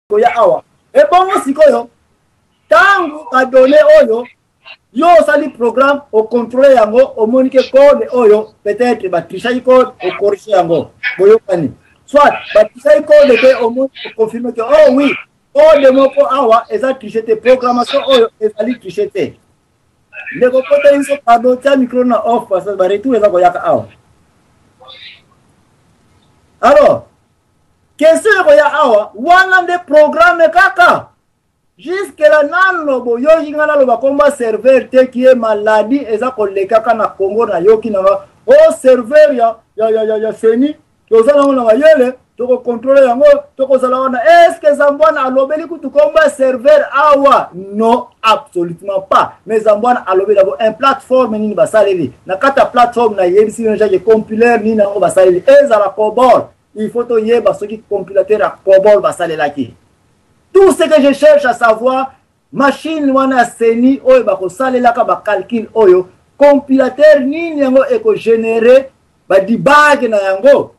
koya awa et bongo sikoyo tangu a donné oyo yo sali programme au contrôler yango au monique code oyo peut-être ba tricher code au corriger yango boyo pani soit ba tricher code que au moins confirmer que oh oui code moko awa eza tricher programmation oyo ezali tricher te ndeko pote inso pardon ta micro na off parce que ba retour eza koyaka awa. Alors question koya awa wana de programme kaka jusque là nano boyo yingana lo bakomba serveur te qui est maladie eza kolekaka na Congo na yoki na o serveur ya feni tozala na yele toko contrôler yango toko zala wana est-ce que zambwana alobeli kutu komba serveur awa non absolument pas mais zambwana alobeli un plateforme nini basaleli na kata plateforme na yebisi nja ke compiler nini na basaleli ezala COBOL il faut to yeba ce qui compilateur à COBOL basalela ki. Tout ce que je cherche à savoir, machine wana seni oyo bako salela ka ba calcul oyo, compilateur nini yango eko générer ba debug na yango.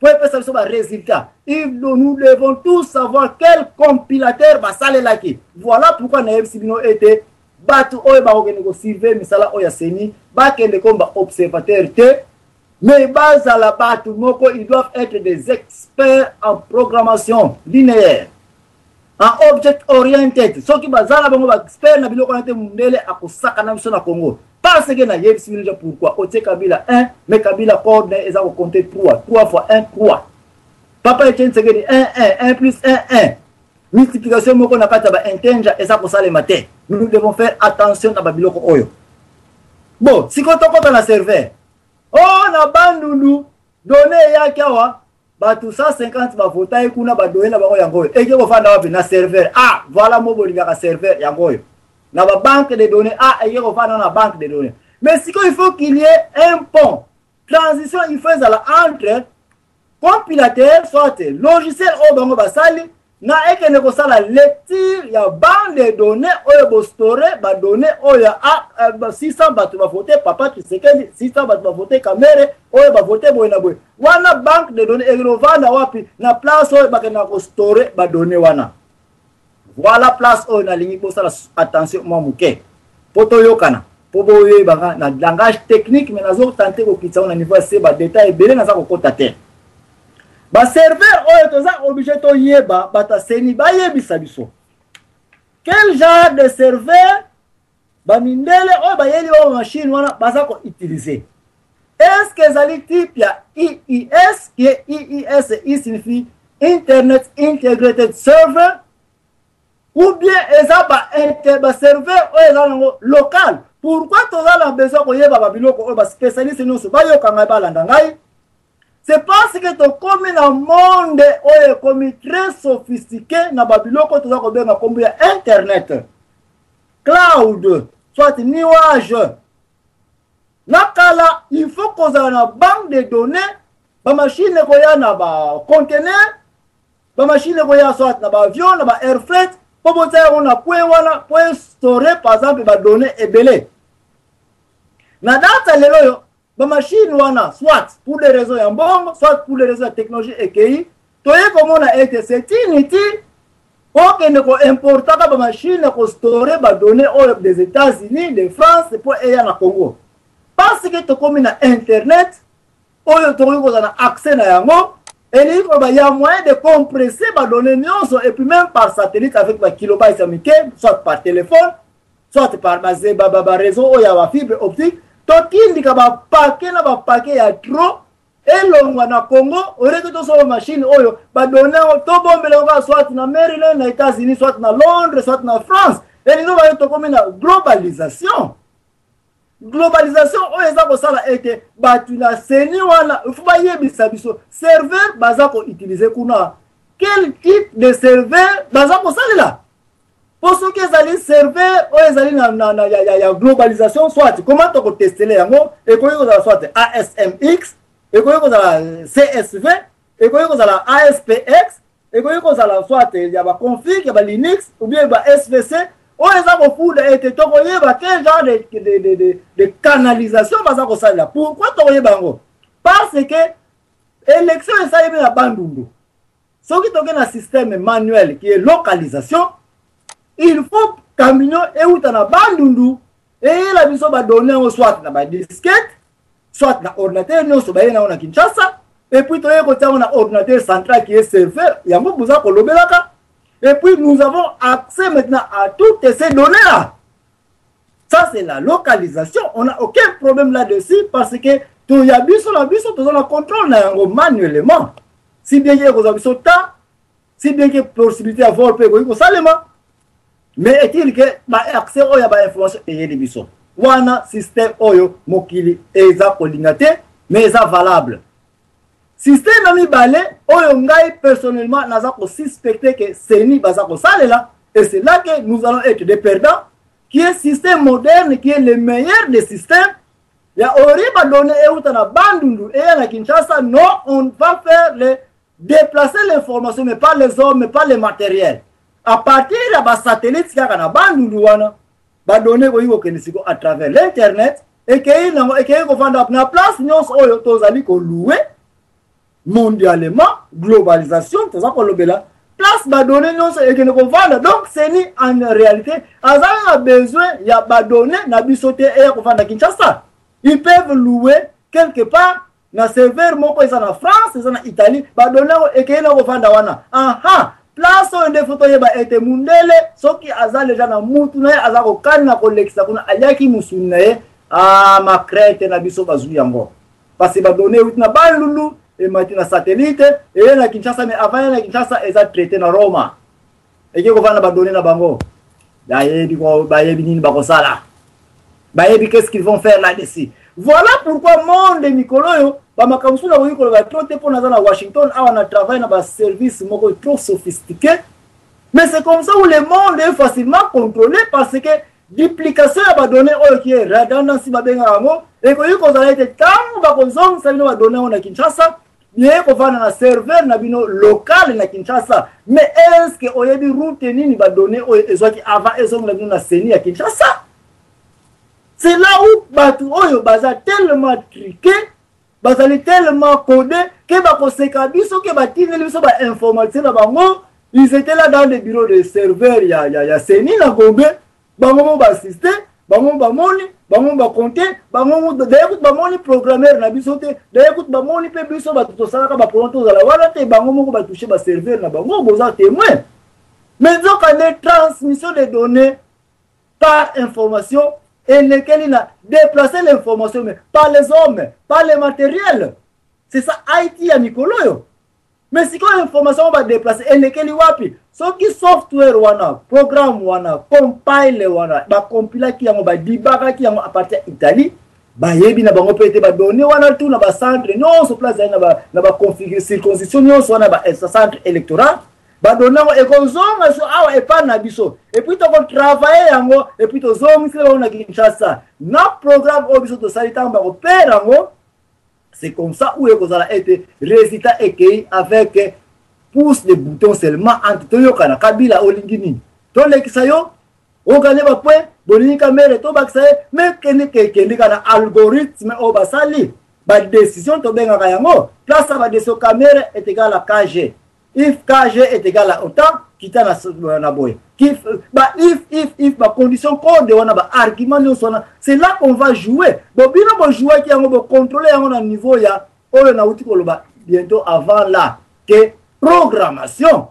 Pour faire ça ba résultat. Nous devons tous savoir quel compilateur ba salela ki. Voilà pourquoi na FCBino était batu oyo ba ko surveiller misala oyo seni, ba kende komba observateur te. Mais base à la batu moko, ils doivent être des experts en programmation linéaire. En object oriented, ceux qui bazala bango ba expert na biloko nate mundele akosaka na biso na Congo. Parce que na yebisi déjà pourquoi Ote Kabila 1 mais Kabila code eza ko compter 3 fois 1 3. Papa Etienne Tshisekedi 1 plus 1 multiplication moko na kata ba intenja eza ko sale matin. Nous devons faire attention na ba biloko oyo. Bon, si kota na serveur. Oh na bandundu donné ya kawa batu 150 ba votaye kuna ba doye na bango yango eke ko fanda wapi na serveur ah voilà mo bolinga serveur yango na ba banque de données ah eke ko fanda na banque de données mais si il faut qu'il y ait un pont transition il faut la entre compilateur soit logiciel au bango basali na eke ne ko sala lecture ya banque de données oyo bo store ba données oyo 600 batu ba voter papa Tshisekedi 600 batu ba voter Kamere oyo ba voter boy na boy wana banque de données egrovana wapi na place oyo ba kana ko store ba données wana voilà place oyo na lingi bo sala attention mo muke poto yokana po boye ba na langage technique mais nazo tenter ko kitsa na niveau c'est ba détail belé na za ko kota te. Ba serveur oyo toza obligé to yeba bata seni ba yebisa biso. Quel genre de serveur ba mindele oyo ba yeli o machine wana baza ko utiliser. Est-ce que zali type ya IIS qui est IIS signifie Internet Integrated Server ou bien eza ba serveur oyo eza local. Pourquoi toza la besoin ko yeba ba biloko oyo ba spécialiste nous ba yo kanga ba landa ngai? C'est parce que tu comme dans le monde où est comme très sophistiqué na babiloko tu dois comme combien internet cloud soit nuage nakala il faut qu'on ait une banque de données ba machine ko ya na ba conteneur ba machine ko ya soit na ba avion na ba air freight pour monter on a point wana point storer par exemple ba données ebele na data lelo yo ba machine wana soit pour les réseaux ya mbongo soit pour les réseaux de technologie EKI toye comme na c'est inutile pour que ne ko importa ba machine ko store ba données des États-Unis de France pour eya na Congo parce que to comme na internet oyo to ko na accès na yango et il ko ba ya moyen de compresser ba données nyonso et puis même par satellite avec ba kilobytes américains soit par téléphone soit par ba réseau oyo ya fibre optique. Tokindi ka ba paquet ya trop elongwa na Congo oreke to so machine oyo ba donner to bombele nga soit na Maryland na États-Unis soit na Londres soit na France et nous va to comme na globalisation oyo za ko sala ete batu na seni wana il faut ba yebisa biso serveur baza ko utiliser kuna quel type de serveur baza ko salela. Pour ceux qui ont serveur, ils ont globalisation, soit comment tu peux tester les yango, et comment tu soit ASMX, et comment tu CSV, et comment tu ASPX, et comment tu soit il y a config, il y a Linux, ou bien SVC, ils ont pour être quel genre de canalisation pourquoi tu as bango? Parce que l'élection est ça la bandundu. Ce qui est un système manuel qui est localisation, il faut camion et où tu as bandundu et la mission va donner soit na disquette, soit na ordinateur, nous sommes na Kinshasa, et puis tu as un ordinateur central qui est serveur, il y a beaucoup de et puis nous avons accès maintenant à toutes ces données-là. Ça, c'est la localisation. On n'a aucun problème là-dessus parce que tout y a biso la contrôle manuellement. Si bien qu'il y a temps, si bien qu'il y a possibilité d'avoir le salement, mais est-il que l'accès à l'information est des biso. Wana système oyo mokili eza kolingate mais eza valable. Système ami balé oyo ngai personnellement naza ko suspecter que seni baza ko salela et c'est là que nous allons être des perdants. Qui est un système moderne, qui est le meilleur des systèmes. Il y a Oriba donné et où tu as Bandundu et à Kinshasa, non, on va faire déplacer l'information, mais pas les hommes, mais pas les matériels. À partir de la satellite, il y a Bandundu, va donner à travers l'internet et qu'il y a une place, nous allons louer mondialement, globalisation, tout ça qu'on le là. Place badonné non c'est que nous vendre donc c'est ni en réalité a besoin il y a badonné na bisoté et qu'on vendre Kinshasa ils peuvent louer quelque part na serveur moko ils en France ils en Italie badonné et que na vendre wana aha place on des photos yeba été mundele soki azale jana mutu na azako kana kolekisa kuna aliaki musune ma crête na biso bazu yango parce que badonné na balulu et maintenant satellite et na Kinshasa mais avant na Kinshasa ils ont traité na Roma et que va na donner na bango bayebi ko bayebi nini bakosala bayebi qu'est-ce qu'ils vont faire là-dessus. Voilà pourquoi monde mikoloyo ba makamsu na wiko ba trote pour na Washington a on a travaillé na ba service moko trop sophistiqué mais c'est comme ça où le monde est facilement contrôlé parce que duplication ya ba données qui est redondance ba benga ngo et ko yiko za été tant ba konzong sa bino ba données na Kinshasa bien ko vana na serveur na bino local na Kinshasa mais est-ce que oyebi route nini ba donner ezwaki avant ezong la bino na seni ya Kinshasa. C'est là où batu oyo baza tellement triqué bazali tellement codé que ba koseka biso ke ba tineli biso ba information na bango ils étaient là dans des bureaux de serveurs ya seni na Gombe bango ba assister bango ba moni bango ba compter bango d'écoute ba moni programmeur na biso te d'écoute ba moni pe biso ba to sala ka ba pronto za la wala te bango moko ba toucher ba serveur na bango boza témoin mais donc la transmission des données par information et lequel il a déplacé l'information mais par les hommes par les matériels c'est ça Haïti à Mikoloyo. Mais si quand l'information va déplacer et lequel wapi ce qui software wana programme wana compile wana ba compiler qui yango ba debugger qui yango à partir Italie ba yebi na bango pété ba donner wana tout na ba centre non sur place na ba configurer circonscription non so na ba centre électoral ba donner e konzonga so awa e pa na biso et puis to ko travailler yango et puis to zongi se na Kinshasa na programme obiso to salita ba ko pera yango. C'est comme ça où il a été résultat écrit avec pouce de bouton seulement entre Toyokana, Kabila, Olingini. Ton l'exayo, on gagne pas point, bonini caméra, to baksaye, mais qu'il y a un algorithme au basali. La décision to benga kayango, place la décision caméra est égale à KG. If KG est égal à autant, quitte na boy. If ma condition code on a argument c'est là qu'on va jouer. Bon bien on jouer qui on va contrôler à niveau ya on a outil bientôt avant là que programmation.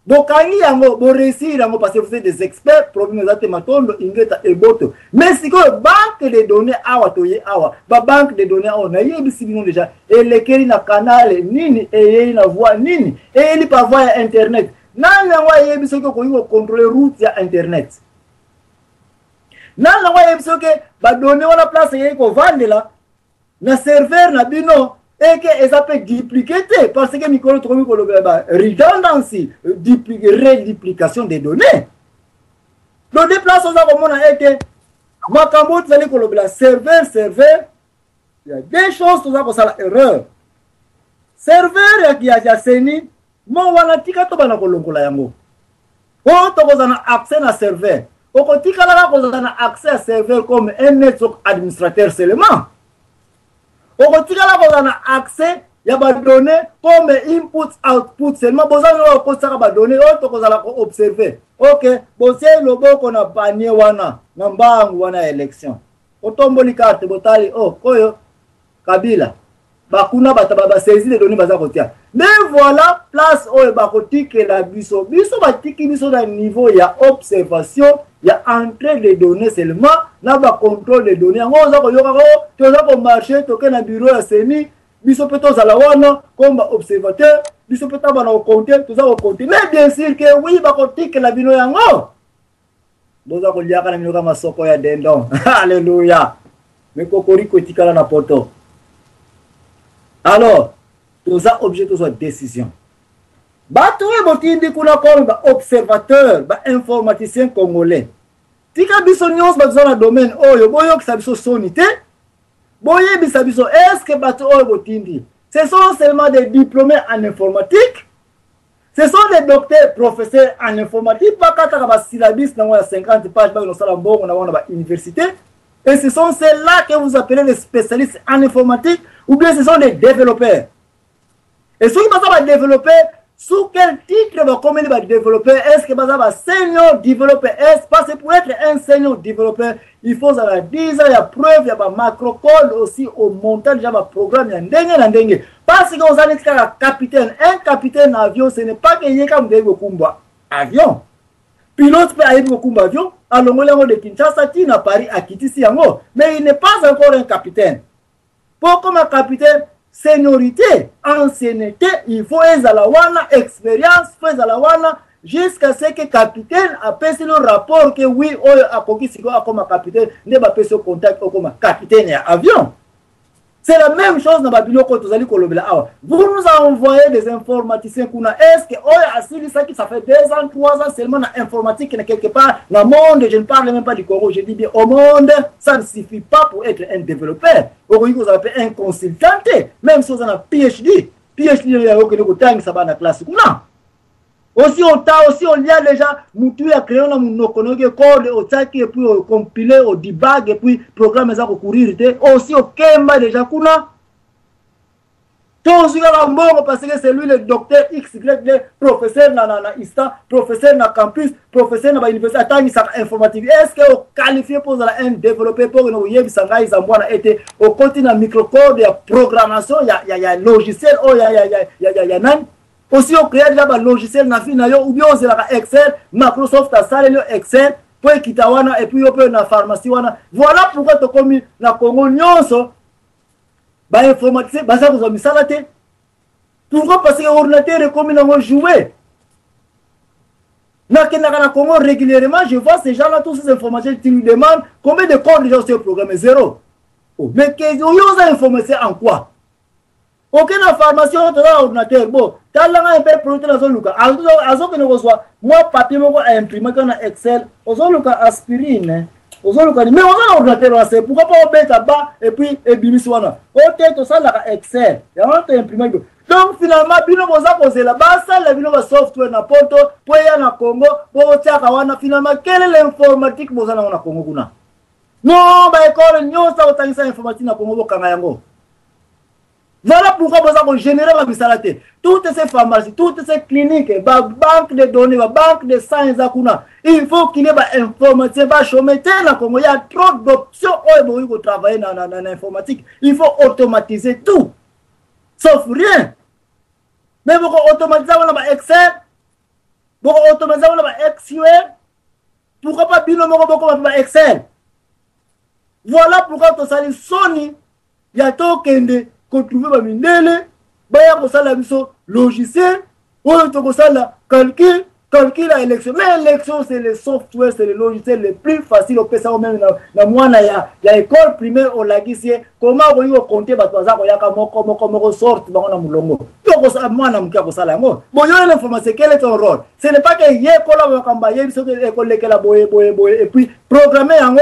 Donc quand il y a bon réussir parce que vous êtes des experts problème exactement matondo ingeta et boto. Mais si que banque de données awa toye awa ba banque de données on a yebisi bino déjà et lesquels na canal nini et na voix nini et il pas voir internet. Nan la wa yebiso ke ko contrôler route ya internet. Nan la wa yebiso ke ba donner wana place ye ko vendre là na serveur na bino et que ça peut dupliquer parce que micro to ko ba redundancy reduplication des données. Donc des places ça comme on a été makambo tsali ko la serveur il y a des choses tout ça pour ça erreur. Serveur ya seni mon wana tika to bana kolongola yango o to kozana accès na serveur o ko tika la kozana accès à serveur comme un network administrateur seulement o ko tika la kozana accès Il y a des données comme input, output. Seulement, vous avez des données, vous allez observer. Ok, vous avez le bon qu'on a banni, wana, wana élection. Vous tombez les cartes, vous allez, oh, koyo, Kabila. Bakuna bataba saisir les données bazakotia. Mais voilà, place où bakoti que la biso. Biso batiki biso dans niveau, il y a observation, il y a entrée des données seulement, là ba contrôle des données. On za ko yokako, to za ko marcher, to ke na bureau ya seni. Biso peut za la wana comme observateur, biso peut ba na compter, to za ko compter. Mais bien sûr que oui bakoti que la bino yango. Boza ko liaka na bino kama soko ya dendon. Alléluia. Mais kokoriko tikala na poto. Alors, tous les objets, tous les décisions. Batoué botindi kuna comme observateur, informaticien congolais. Tika biso nyons bazo na domaine oyo boyo ki biso sonité. Boye bisa biso est-ce que batoué botindi? Ce sont seulement des diplômés en informatique. Ce sont des docteurs, professeurs en informatique. Pas kata ba syllabus na 50 pages ba no sala mbongo na wana ba université. Et ce sont ceux-là que vous appelez les spécialistes en informatique ou bien ce sont des développeurs. Et ceux qui sont développeurs, sous quel titre comment ils vont développer? Est-ce que vous avez senior développeur? Parce que pour être un senior développeur, il faut avoir 10 ans, il y a preuve, il y a macro-code aussi au montage, il y a un programme, il y a un dengue. Parce que vous avez un capitaine. Un capitaine avion, ce n'est pas qu'il y ait comme des avion. Pilote peut aller au avion, à l'ongolais de Kinshasa, à Paris, à Kitisi, mais il n'est pas encore un capitaine. Pour comme un capitaine, seniorité, ancienneté, il faut une expérience, jusqu'à ce que le capitaine appelle le rapport que oui, a comme un capitaine, ne va pas se contact comme un capitaine avion. C'est la même chose dans Babylone quand vous allez Kolobela. Vous nous envoyez des informaticiens qu'on a. Est-ce que ça fait 2 ans, 3 ans seulement dans l'informatique quelque part dans le monde? Je ne parle même pas du Congo, je dis bien au monde, ça ne suffit pas pour être un développeur. Vous avez un consultant, même si vous avez un PhD. PhD, il y a aucun temps ça va dans la classe. Non. Aussi, on y a déjà, Moutou a créé un code, au taki, et puis compiler, au debug, et puis programme ça pour courir. Aussi, au Kemba déjà, kuna. Tout ce qui est bon, parce que c'est lui le docteur XY, professeur na ISTA, professeur na campus, professeur na l'université, attends, il informatique. Est-ce que vous qualifiez pour un développeur pour nous y aller, ils été au continent microcode, il y a programmation, il y a logiciel, il y a nan. Aussi, on crée déjà un logiciel ou bien on a Excel, Microsoft a salé le Excel, pour Kitawana et puis on peut la pharmacie. Voilà pourquoi tu as commis la Congo Nyonso, informaticien, ça vous a mis ça la tête. Pourquoi? Parce que l'ordinateur est comme il joué. Dans le Congo régulièrement, je vois ces gens-là, tous ces informations, tu lui demandes combien de codes déjà sur le programme? 0. Oh, mais qu'ils ont information en quoi? Aucune information dans l'ordinateur. Bon, tu as un peu de produit dans le Luka. Moi, papier, moi, imprimé dans Excel. Aux Luka aspirine. Aux Luka, mais on a l'ordinateur. Pourquoi pas on met là-bas et puis, et bimiswana. Ok, tout ça, là, Excel. Et on a imprimé. Donc, finalement, bino boza posé là-bas, ça, la bino software na poto, pour y aller na Congo, pour tirer kawana. Finalement, quelle est l'informatique boza na Congo kuna? Non, bah, école, nous, ça, autant ça, informatique na Congo, Kangayango. Voilà pourquoi vous avez généré la bisalate. Toutes ces pharmacies, toutes ces cliniques, la banque de données, la banque de sciences, il faut qu'il y ait des informations. Il y a trop d'options pour travailler dans l'informatique. Il faut automatiser tout. Sauf rien. Mais pour automatiser Excel, pour automatiser SQL, pourquoi pas binomo Excel? Voilà pourquoi tu as Sony, il y a tout qui retrouver ma mindele baya ko sala biso logiciel ou to ko sala calcul à élection. Mais l'élection c'est le software, c'est le logiciel le plus facile au pesa même na mwana ya école primaire au lagisie comment vous compter bato za ko yaka moko sorte ba na mulongo to ko sa mwana mkia ko sala ngo boyo l'information quel est ton rôle? Ce n'est pas que yé ko la kamba yé biso école lekela boye et puis programmer yango